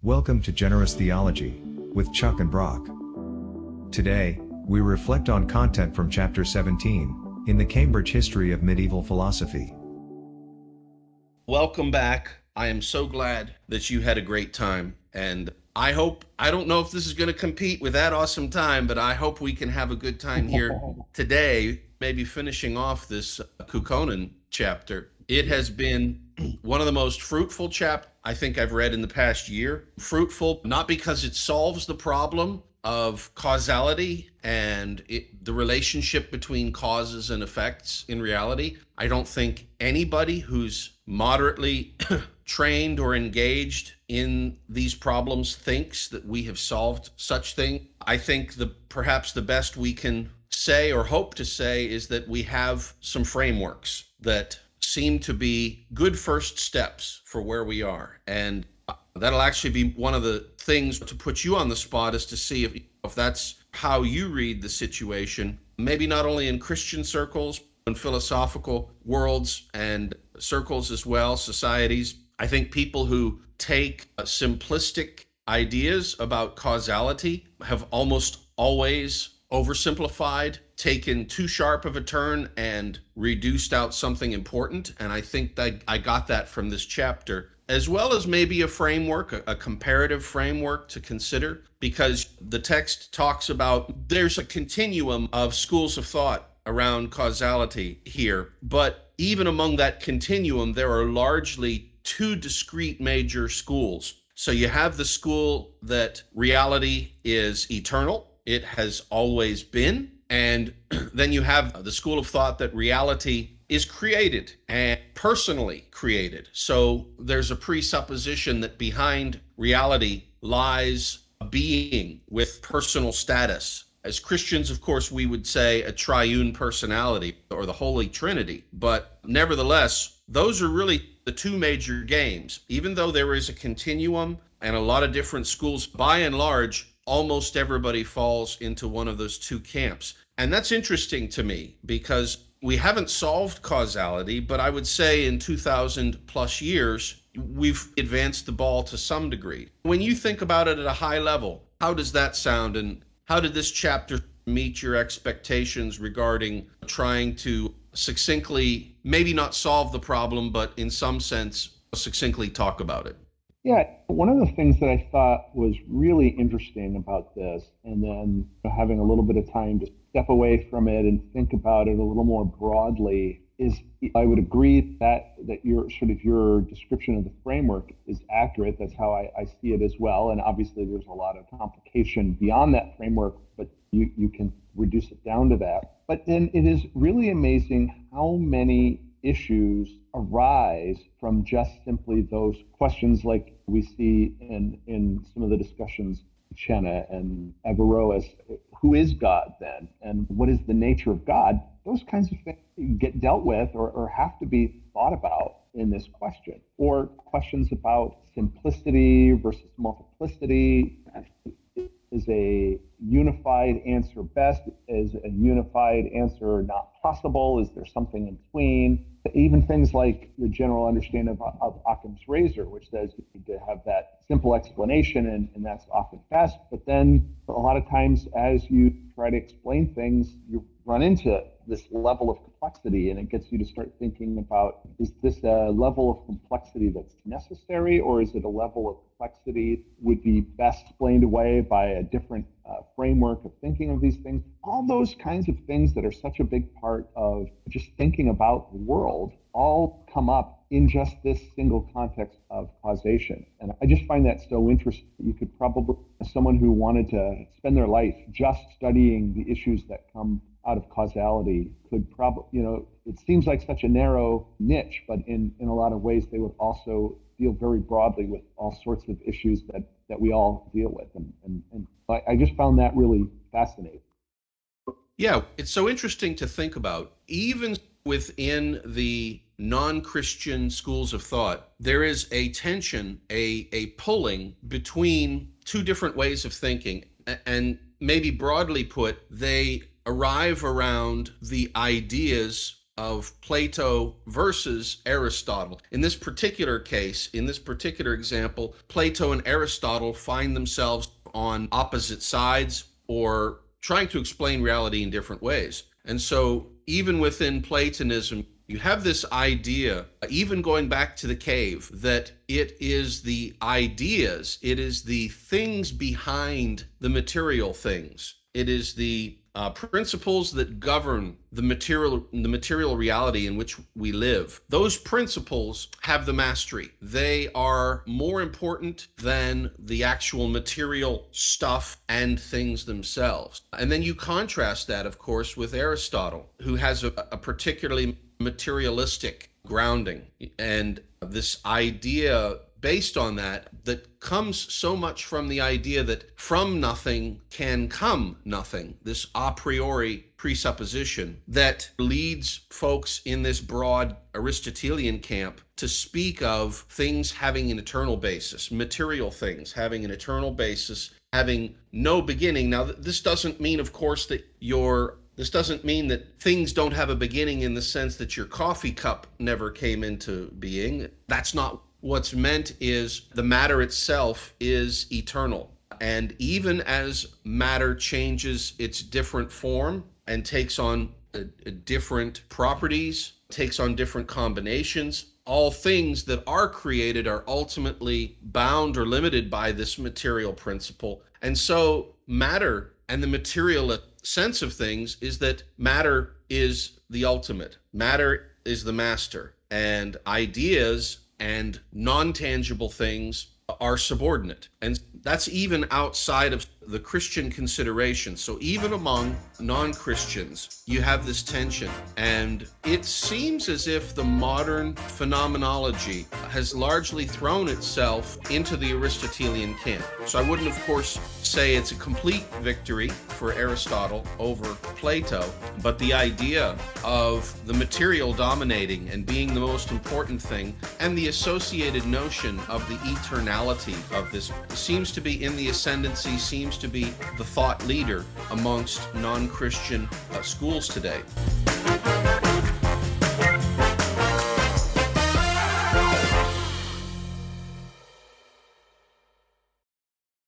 Welcome to Generous Theology with Chuck and Brock. Today, we reflect on content from Chapter 17 in the Cambridge History of Medieval Philosophy. Welcome back. I am so glad that you had a great time. And I don't know if this is going to compete with that awesome time, but I hope we can have a good time here today, maybe finishing off this Kukkonen chapter. It has been one of the most fruitful chapters I think I've read in the past year. Fruitful, not because it solves the problem of causality and the relationship between causes and effects in reality. I don't think anybody who's moderately trained or engaged in these problems thinks that we have solved such thing. I think perhaps the best we can say or hope to say is that we have some frameworks that seem to be good first steps for where we are. And that'll actually be one of the things to put you on the spot, is to see if that's how you read the situation, maybe not only in Christian circles, in philosophical worlds and circles as well, societies. I think people who take simplistic ideas about causality have almost always oversimplified, taken too sharp of a turn, and reduced out something important. And I think that I got that from this chapter, as well as maybe a framework, a comparative framework to consider, because the text talks about there's a continuum of schools of thought around causality here. But even among that continuum, there are largely two discrete major schools. So you have the school that reality is eternal. It has always been. And then you have the school of thought that reality is created and personally created. So there's a presupposition that behind reality lies a being with personal status. As Christians, of course, we would say a triune personality or the Holy Trinity. But nevertheless, those are really the two major games. Even though there is a continuum and a lot of different schools, by and large, almost everybody falls into one of those two camps. And that's interesting to me because we haven't solved causality, but I would say in 2,000 plus years, we've advanced the ball to some degree. When you think about it at a high level, how does that sound? And how did this chapter meet your expectations regarding trying to succinctly, maybe not solve the problem, but in some sense, succinctly talk about it? Yeah, one of the things that I thought was really interesting about this, and then having a little bit of time to step away from it and think about it a little more broadly, is I would agree that your description of the framework is accurate. That's how I see it as well. And obviously there's a lot of complication beyond that framework, but you can reduce it down to that. But then it is really amazing how many issues arise from just simply those questions, like we see in some of the discussions, Chenna and Averroes. Who is God then? And what is the nature of God? Those kinds of things get dealt with or have to be thought about in this question. Or questions about simplicity versus multiplicity. Is a unified answer best? Is a unified answer not possible? Is there something in between? Even things like the general understanding of Occam's razor, which says you need to have that simple explanation, and that's often best. But then a lot of times as you try to explain things, you run into this level of complexity, and it gets you to start thinking about, is this a level of complexity that's necessary, or is it a level of complexity would be best explained away by a different framework of thinking of these things? All those kinds of things that are such a big part of just thinking about the world all come up in just this single context of causation. And I just find that so interesting. You could probably, as someone who wanted to spend their life just studying the issues that come out of causality, could probably, it seems like such a narrow niche, but in a lot of ways, they would also deal very broadly with all sorts of issues that we all deal with. And I just found that really fascinating. Yeah, it's so interesting to think about. Even within the non-Christian schools of thought, there is a tension, a pulling between two different ways of thinking. And maybe broadly put, they arrive around the ideas of Plato versus Aristotle. In this particular case, in this particular example, Plato and Aristotle find themselves on opposite sides or trying to explain reality in different ways. And so even within Platonism, you have this idea, even going back to the cave, that it is the ideas, it is the things behind the material things. It is the principles that govern the material reality in which we live. Those principles have the mastery. They are more important than the actual material stuff and things themselves. And then you contrast that, of course, with Aristotle, who has a particularly materialistic grounding, and this idea based on that comes so much from the idea that from nothing can come nothing, this a priori presupposition that leads folks in this broad Aristotelian camp to speak of things having an eternal basis, material things having an eternal basis, having no beginning. Now, this doesn't mean, of course, that this doesn't mean that things don't have a beginning in the sense that your coffee cup never came into being. That's not what's meant. Is the matter itself is eternal. And even as matter changes its different form and takes on different properties, takes on different combinations, all things that are created are ultimately bound or limited by this material principle. And so matter and the material sense of things is that matter is the ultimate. Matter is the master. And ideas and non-tangible things are subordinate. And that's even outside of the Christian consideration. So even among non-Christians, you have this tension. And it seems as if the modern phenomenology has largely thrown itself into the Aristotelian camp. So I wouldn't, of course, say it's a complete victory for Aristotle over Plato, but the idea of the material dominating and being the most important thing, and the associated notion of the eternality of this seems to be in the ascendancy, seems to be the thought leader amongst non-Christian schools today.